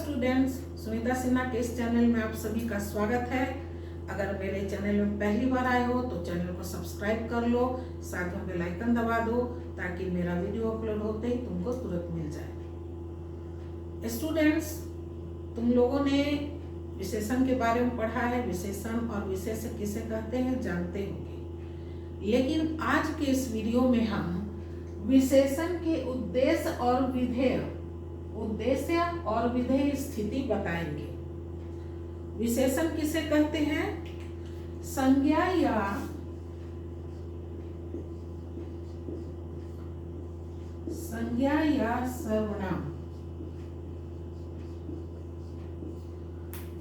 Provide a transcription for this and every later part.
Students, Sunita Sinha के इस channel में आप सभी का स्वागत है। अगर मेरे चैनल में पहली बार आए हो तो चैनल को सब्सक्राइब कर लो, साथ में बेल आइकन दबा दो ताकि मेरा वीडियो अपलोड होते ही तुमको तुरंत मिल जाए। स्टूडेंट्स, तुम लोगों ने विशेषण के बारे में पढ़ा है। विशेषण और विशेष्य किसे कहते हैं जानते होंगे, लेकिन आज के इस वीडियो में हम विशेषण के उद्देश्य और विधेय स्थिति बताएंगे। विशेषण किसे कहते हैं? संज्ञा या सर्वनाम।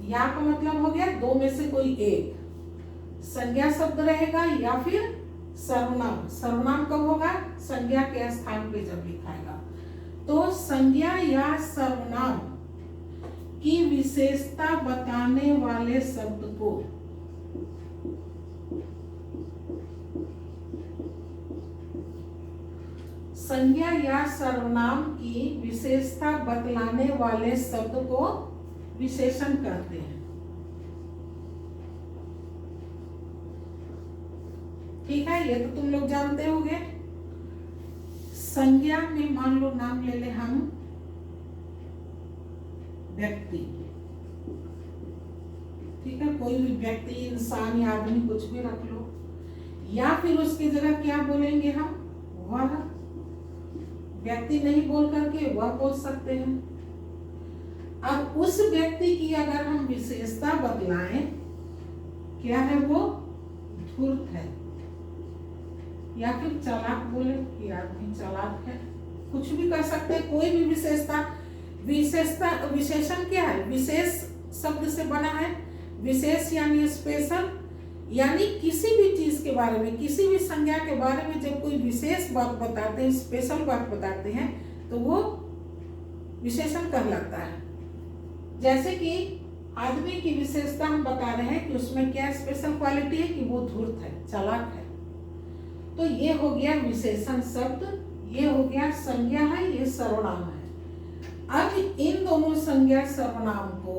या का मतलब हो गया दो में से कोई एक, संज्ञा शब्द रहेगा या फिर सर्वनाम। सर्वनाम कब होगा? संज्ञा के स्थान पे जब लिखाएगा। तो संज्ञा या सर्वनाम की विशेषता बताने वाले शब्द को संज्ञा या सर्वनाम की विशेषता बतलाने वाले शब्द को विशेषण कहते हैं। ठीक है, ये तो तुम लोग जानते होंगे। संज्ञा में मान लो नाम ले ले हम व्यक्ति। ठीक है, कोई भी व्यक्ति, इंसान या आदमी कुछ भी रख लो, या फिर उसकी जगह क्या बोलेंगे हम? वह। व्यक्ति नहीं बोल करके वह बोल सकते हैं। अब उस व्यक्ति की अगर हम विशेषता बतलाएं, क्या है वो? धूर्त है, या फिर चालाक बोले कि आदमी चालाक है, कुछ भी कर सकते हैं। कोई भी विशेषता विशेषण क्या है? विशेष शब्द से बना है। विशेष यानी स्पेशल, यानी किसी भी चीज के बारे में, किसी भी संज्ञा के बारे में जब कोई विशेष बात बताते हैं, स्पेशल बात बताते हैं, तो वो विशेषण कहलाता है। जैसे कि आदमी की विशेषता हम बता रहे हैं कि उसमें क्या स्पेशल क्वालिटी है कि वो धूर्त है, चालाक है। तो ये हो गया विशेषण शब्द, ये हो गया संज्ञा है, ये सर्वनाम है। अब इन दोनों संज्ञा सर्वनाम को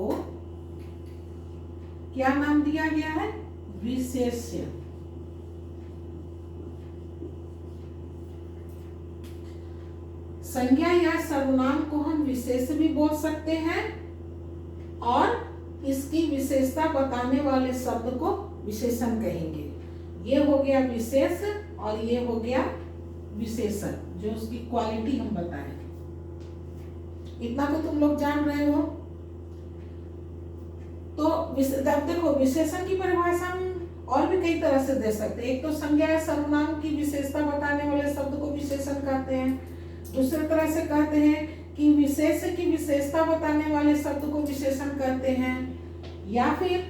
क्या नाम दिया गया है? विशेष्य। संज्ञा या सर्वनाम को हम विशेष भी बोल सकते हैं और इसकी विशेषता बताने वाले शब्द को विशेषण कहेंगे। ये हो गया विशेष और ये हो गया विशेषण, जो उसकी क्वालिटी हम बताएं। इतना तो तुम लोग जान रहे हो। तो देखो, विशेषण की परिभाषा हम और भी कई तरह से दे सकते हैं। एक तो संज्ञा या सर्वनाम की विशेषता बताने वाले शब्द को विशेषण कहते हैं। दूसरी तरह से कहते हैं कि विशेष की विशेषता बताने वाले शब्द को विशेषण कहते हैं, या फिर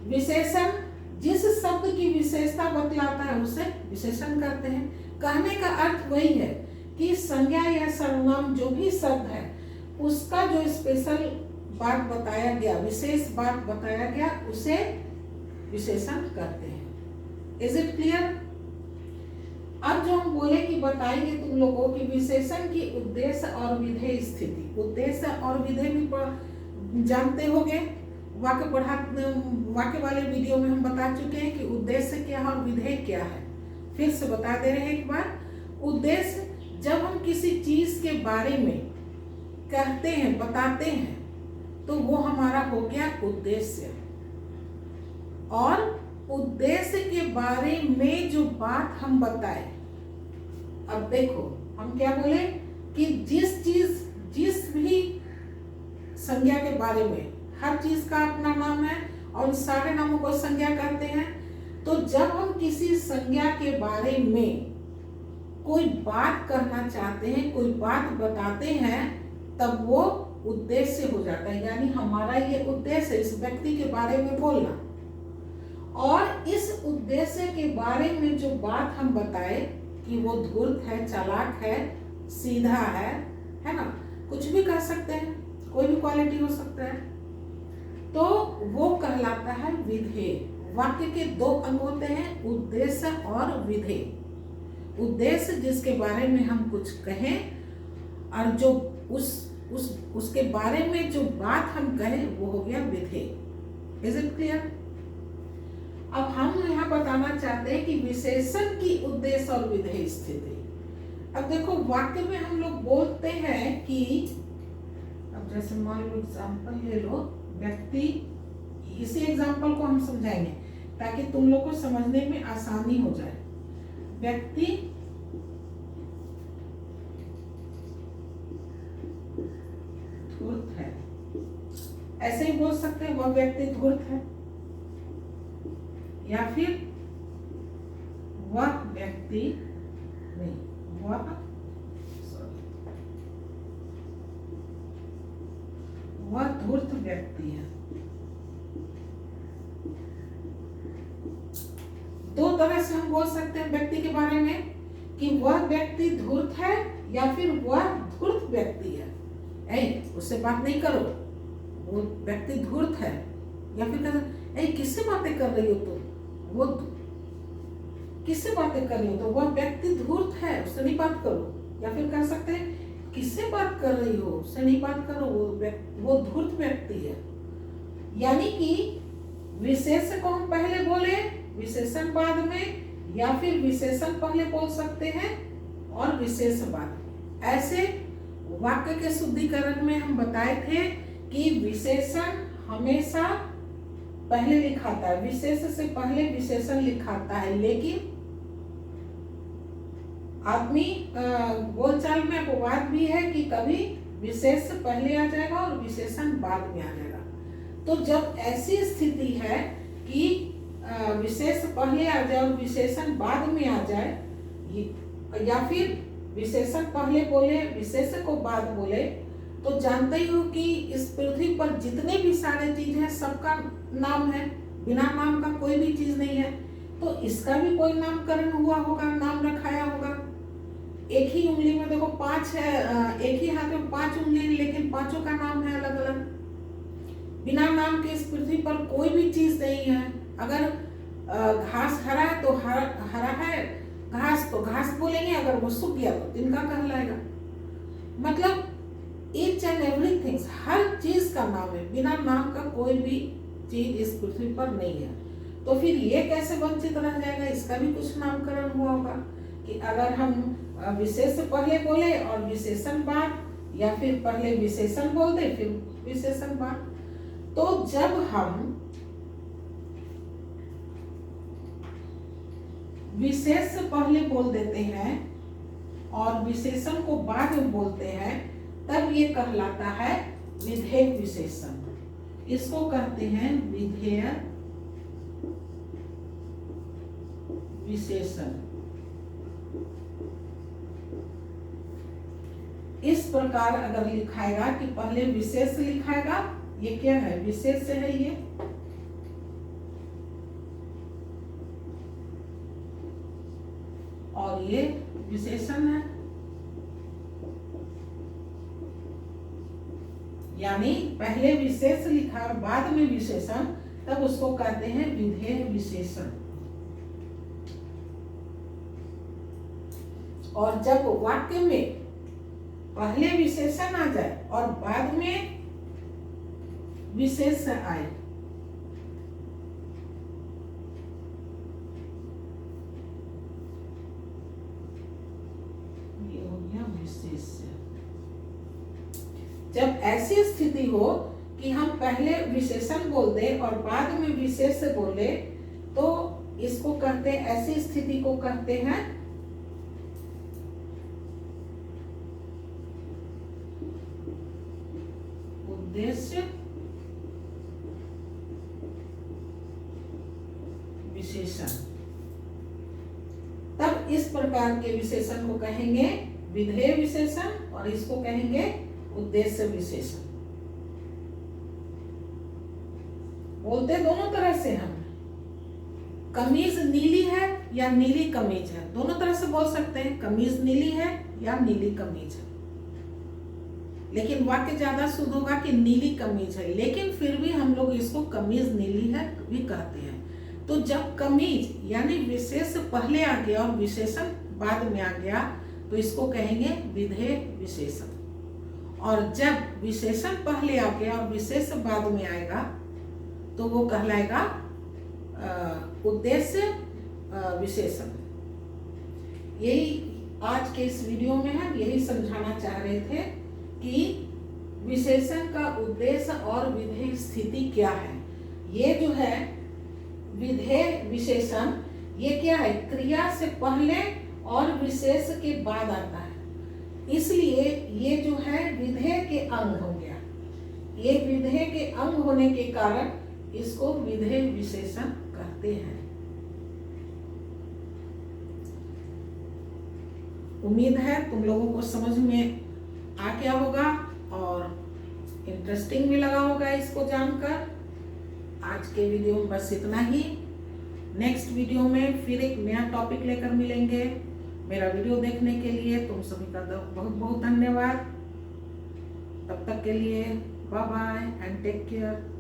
विशेषण जिस शब्द की विशेषता बतलाता है उसे विशेषण कहते हैं। कहने का अर्थ वही है कि संज्ञा या सर्वनाम जो भी शब्द है उसका जो स्पेशल बात बताया गया, विशेष बात बताया गया, उसे विशेषण कहते हैं। Is it clear? अब जो हम बोले कि बताएंगे तुम लोगों की विशेषण की उद्देश्य और विधेय स्थिति। उद्देश्य और विधेय भी जानते होंगे। वाक्य वाले वीडियो में हम बता चुके हैं कि उद्देश्य क्या है और विधेय क्या है। फिर से बता दे रहे हैं एक बार। उद्देश्य जब हम किसी चीज के बारे में कहते हैं, बताते हैं, तो वो हमारा हो गया उद्देश्य। और उद्देश्य के बारे में जो बात हम बताए, अब देखो हम क्या बोले कि जिस भी संज्ञा के बारे में, हर चीज का अपना नाम है और सारे नामों को संज्ञा कहते हैं। तो जब हम किसी संज्ञा के बारे में कोई बात कहना चाहते हैं, कोई बात बताते हैं, तब वो उद्देश्य हो जाता है। यानी हमारा ये उद्देश्य इस व्यक्ति के बारे में बोलना, और इस उद्देश्य के बारे में जो बात हम बताए कि वो धूर्त है, चालाक है, सीधा है ना, कुछ भी कह सकते हैं, कोई भी क्वालिटी हो सकता है, तो वो कहलाता है विधेय। वाक्य के दो अंग होते हैं, उद्देश्य और विधेय। उद्देश्य जिसके बारे में हम कुछ कहें और जो उस उसके बारे में जो बात हम कहें वो हो गया विधेय। Is it clear? अब हम यहाँ बताना चाहते हैं कि विशेषण की उद्देश्य और विधेय स्थिति। अब देखो वाक्य में हम लोग बोलते हैं कि, अब जैसे मान लो एग्जाम्पल ले लो, व्यक्ति, इसी एग्जाम्पल को हम समझाएंगे ताकि तुम लोग को समझने में आसानी हो जाए। व्यक्ति धूर्त है, ऐसे ही बोल सकते हैं वह व्यक्ति धूर्त है, या फिर वह व्यक्ति नहीं, वह धूर्त व्यक्ति है। दो तरह से हम बोल सकते हैं व्यक्ति के बारे में कि वह व्यक्ति धूर्त है या फिर वह धूर्त व्यक्ति है। उससे बात नहीं करो, वो व्यक्ति धूर्त है, या फिर कहते किससे बातें कर रही हो तुम, वो किससे बातें कर रही हो, तो वह व्यक्ति धूर्त है, उससे नहीं बात करो। या फिर कह सकते हैं किससे बात कर रही हो, उससे नहीं बात करो, वो धूर्त व्यक्ति है। यानी कि विशेष को हम पहले बोले, विशेषण बाद में, या फिर विशेषण पहले बोल सकते हैं और विशेष बाद में। ऐसे वाक्य के शुद्धिकरण में हम बताए थे कि विशेषण हमेशा पहले लिखाता है, विशेष से पहले विशेषण लिखाता है, लेकिन आदमी बोलचाल में अपवाद भी है कि कभी विशेष पहले आ जाएगा और विशेषण बाद में आ जाएगा। तो जब ऐसी स्थिति है कि विशेष पहले आ जाए और विशेषण बाद में आ जाए, या फिर विशेषण पहले बोले विशेष को बाद बोले, तो जानते ही हो कि इस पृथ्वी पर जितने भी सारे चीज है सबका नाम है, बिना नाम का कोई भी चीज नहीं है। तो इसका भी कोई नामकरण हुआ होगा, नाम रखाया होगा। एक ही उंगली में देखो 5 है, एक ही हाथ में 5 उंगली है, लेकिन पांचों का नाम है अलग अलग। बिना नाम के इस पृथ्वी पर कोई भी चीज नहीं है। अगर घास हरा है तो हरा है घास, तो घास बोलेंगे, अगर वो सूख गया तो तिनका कहलाएगा। मतलब ईच एंड एवरीथिंग, हर चीज का नाम है, बिना नाम का कोई भी चीज इस पृथ्वी पर नहीं है। तो फिर ये कैसे वंचित रह जाएगा, इसका भी कुछ नामकरण हुआ होगा कि अगर हम विशेष पहले बोले और विशेषण बाद, या फिर पहले विशेषण बोल दे फिर विशेषण बाद। तो जब हम विशेष पहले बोल देते हैं और विशेषण को बाद में बोलते हैं, तब ये कहलाता है विधेय विशेषण। इसको कहते हैं विधेय विशेषण। इस प्रकार अगर लिखाएगा कि पहले विशेष लिखाएगा, ये क्या है, विशेष है ये, और ये विशेषण है, यानी पहले विशेष लिखा और बाद में विशेषण, तब उसको कहते हैं विधेय विशेषण। और जब वाक्य में पहले विशेषण आ जाए और बाद में विशेष आए, ये हो गया विशेष। जब ऐसी स्थिति हो कि हम पहले विशेषण बोल दे और बाद में विशेष बोले, तो इसको कहते हैं, ऐसी स्थिति को कहते हैं उद्देश्य विशेषण। तब इस प्रकार के विशेषण को कहेंगे विधेय विशेषण और इसको कहेंगे उद्देश्य विशेषण। बोलते दोनों तरह से हम, कमीज नीली है या नीली कमीज है, दोनों तरह से बोल सकते हैं, कमीज नीली है या नीली कमीज है। लेकिन वाक्य ज्यादा शुद्ध होगा कि नीली कमीज है, लेकिन फिर भी हम लोग इसको कमीज नीली है भी कहते हैं। तो जब कमीज यानी विशेष पहले आ गया और विशेषण बाद में आ गया, तो इसको कहेंगे विधेय विशेषण। और जब विशेषण पहले आ गया और विशेष बाद में आएगा तो वो कहलाएगा उद्देश्य विशेषण। यही आज के इस वीडियो में हम यही समझाना चाह रहे थे कि विशेषण का उद्देश्य और विधेय स्थिति क्या है। ये जो है विधेय विशेषण, ये क्या है, क्रिया से पहले और विशेष के बाद आता है, इसलिए ये जो है विधेय के अंग हो गया। ये विधेय के अंग होने के कारण इसको विधेय विशेषण कहते हैं। उम्मीद है तुम लोगों को समझ में आ गया होगा और इंटरेस्टिंग भी लगा होगा इसको जानकर। आज के वीडियो में बस इतना ही। नेक्स्ट वीडियो में फिर एक नया टॉपिक लेकर मिलेंगे। मेरा वीडियो देखने के लिए तुम सभी का बहुत बहुत धन्यवाद। तब तक के लिए bye bye and take care.